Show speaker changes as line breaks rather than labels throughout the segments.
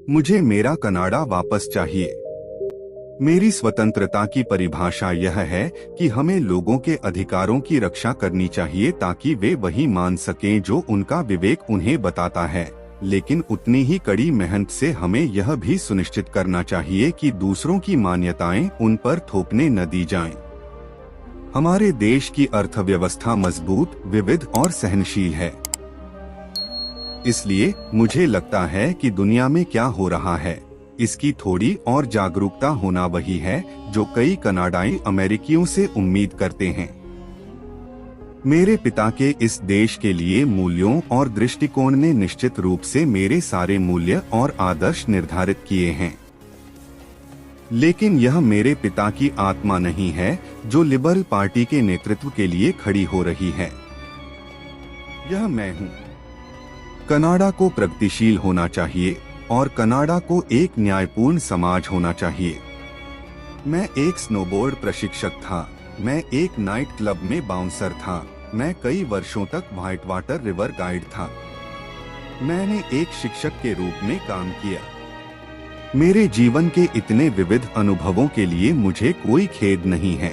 मुझे मेरा कनाडा वापस चाहिए। मेरी स्वतंत्रता की परिभाषा यह है कि हमें लोगों के अधिकारों की रक्षा करनी चाहिए ताकि वे वही मान सकें जो उनका विवेक उन्हें बताता है, लेकिन उतनी ही कड़ी मेहनत से हमें यह भी सुनिश्चित करना चाहिए कि दूसरों की मान्यताएं उन पर थोपने न दी जाएं। हमारे देश की अर्थव्यवस्था मजबूत, विविध और सहनशील है। इसलिए मुझे लगता है कि दुनिया में क्या हो रहा है, इसकी थोड़ी और जागरूकता होना वही है जो कई कनाडाई अमेरिकियों से उम्मीद करते हैं। मेरे पिता के इस देश के लिए मूल्यों और दृष्टिकोण ने निश्चित रूप से मेरे सारे मूल्य और आदर्श निर्धारित किए हैं। लेकिन यह मेरे पिता की आत्मा नहीं है जो लिबरल पार्टी के नेतृत्व के लिए खड़ी हो रही है। यह मैं हूँ। कनाडा को प्रगतिशील होना चाहिए और कनाडा को एक न्यायपूर्ण समाज होना चाहिए। मैं एक स्नोबोर्ड प्रशिक्षक था, मैं एक नाइट क्लब में बाउंसर था, मैं कई वर्षों तक व्हाइट वाटर रिवर गाइड था। मैंने एक शिक्षक के रूप में काम किया। मेरे जीवन के इतने विविध अनुभवों के लिए मुझे कोई खेद नहीं है।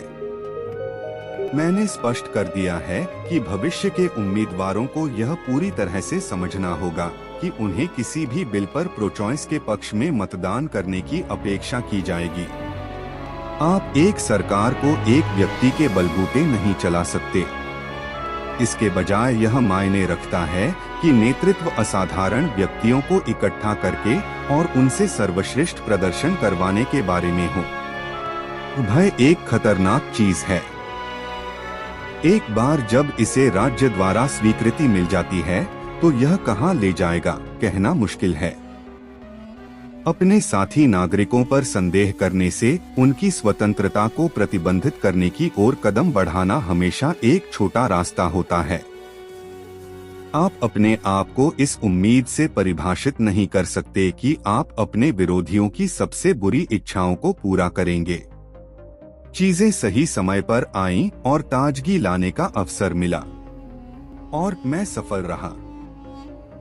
मैंने स्पष्ट कर दिया है कि भविष्य के उम्मीदवारों को यह पूरी तरह से समझना होगा कि उन्हें किसी भी बिल पर प्रो चॉइस के पक्ष में मतदान करने की अपेक्षा की जाएगी। आप एक सरकार को एक व्यक्ति के बलबूते नहीं चला सकते। इसके बजाय यह मायने रखता है कि नेतृत्व असाधारण व्यक्तियों को इकट्ठा करके और उनसे सर्वश्रेष्ठ प्रदर्शन करवाने के बारे में हो। भय एक खतरनाक चीज है। एक बार जब इसे राज्य द्वारा स्वीकृति मिल जाती है तो यह कहां ले जाएगा, कहना मुश्किल है। अपने साथी नागरिकों पर संदेह करने से उनकी स्वतंत्रता को प्रतिबंधित करने की ओर कदम बढ़ाना हमेशा एक छोटा रास्ता होता है। आप अपने आप को इस उम्मीद से परिभाषित नहीं कर सकते कि आप अपने विरोधियों की सबसे बुरी इच्छाओं को पूरा करेंगे। चीजें सही समय पर आईं और ताजगी लाने का अवसर मिला और मैं सफल रहा।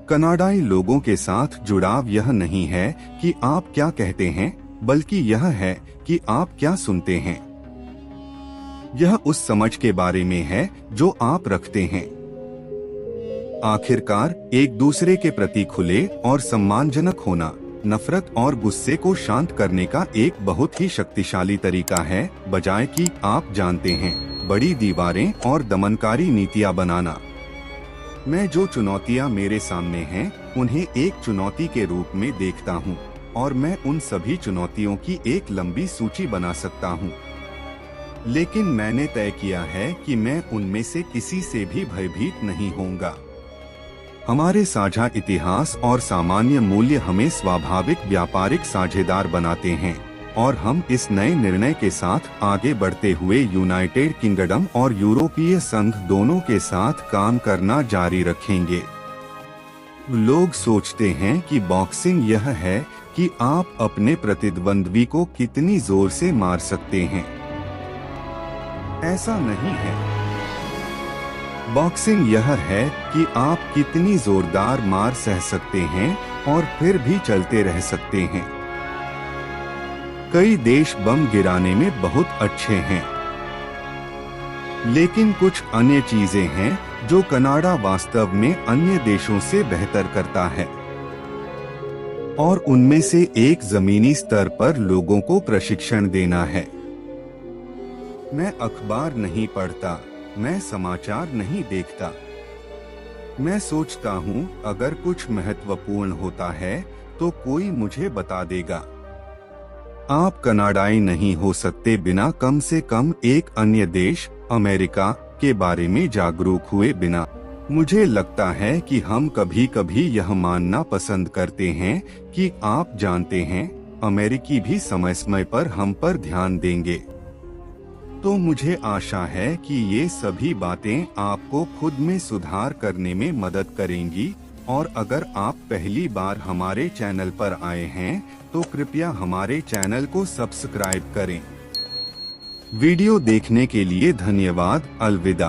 कनाडाई लोगों के साथ जुड़ाव यह नहीं है कि आप क्या कहते हैं, बल्कि यह है कि आप क्या सुनते हैं। यह उस समझ के बारे में है जो आप रखते हैं। आखिरकार एक दूसरे के प्रति खुले और सम्मानजनक होना नफरत और गुस्से को शांत करने का एक बहुत ही शक्तिशाली तरीका है, बजाय कि आप जानते हैं बड़ी दीवारें और दमनकारी नीतियां बनाना। मैं जो चुनौतियां मेरे सामने हैं उन्हें एक चुनौती के रूप में देखता हूं और मैं उन सभी चुनौतियों की एक लंबी सूची बना सकता हूं। लेकिन मैंने तय किया है कि मैं उनमें से किसी से भी भयभीत नहीं होऊंगा। हमारे साझा इतिहास और सामान्य मूल्य हमें स्वाभाविक व्यापारिक साझेदार बनाते हैं और हम इस नए निर्णय के साथ आगे बढ़ते हुए यूनाइटेड किंगडम और यूरोपीय संघ दोनों के साथ काम करना जारी रखेंगे। लोग सोचते हैं कि बॉक्सिंग यह है कि आप अपने प्रतिद्वंद्वी को कितनी जोर से मार सकते हैं। ऐसा नहीं है। बॉक्सिंग यह है कि आप कितनी जोरदार मार सह सकते हैं और फिर भी चलते रह सकते हैं। कई देश बम गिराने में बहुत अच्छे हैं, लेकिन कुछ अन्य चीजें हैं जो कनाडा वास्तव में अन्य देशों से बेहतर करता है। और उनमें से एक जमीनी स्तर पर लोगों को प्रशिक्षण देना है। मैं अखबार नहीं पढ़ता, मैं समाचार नहीं देखता। मैं सोचता हूँ अगर कुछ महत्वपूर्ण होता है तो कोई मुझे बता देगा। आप कनाडाई नहीं हो सकते बिना कम से कम एक अन्य देश अमेरिका के बारे में जागरूक हुए बिना। मुझे लगता है कि हम कभी कभी यह मानना पसंद करते हैं कि आप जानते हैं अमेरिकी भी समय समय पर हम पर ध्यान देंगे। तो मुझे आशा है कि ये सभी बातें आपको खुद में सुधार करने में मदद करेंगी। और अगर आप पहली बार हमारे चैनल पर आए हैं तो कृपया हमारे चैनल को सब्सक्राइब करें। वीडियो देखने के लिए धन्यवाद। अलविदा।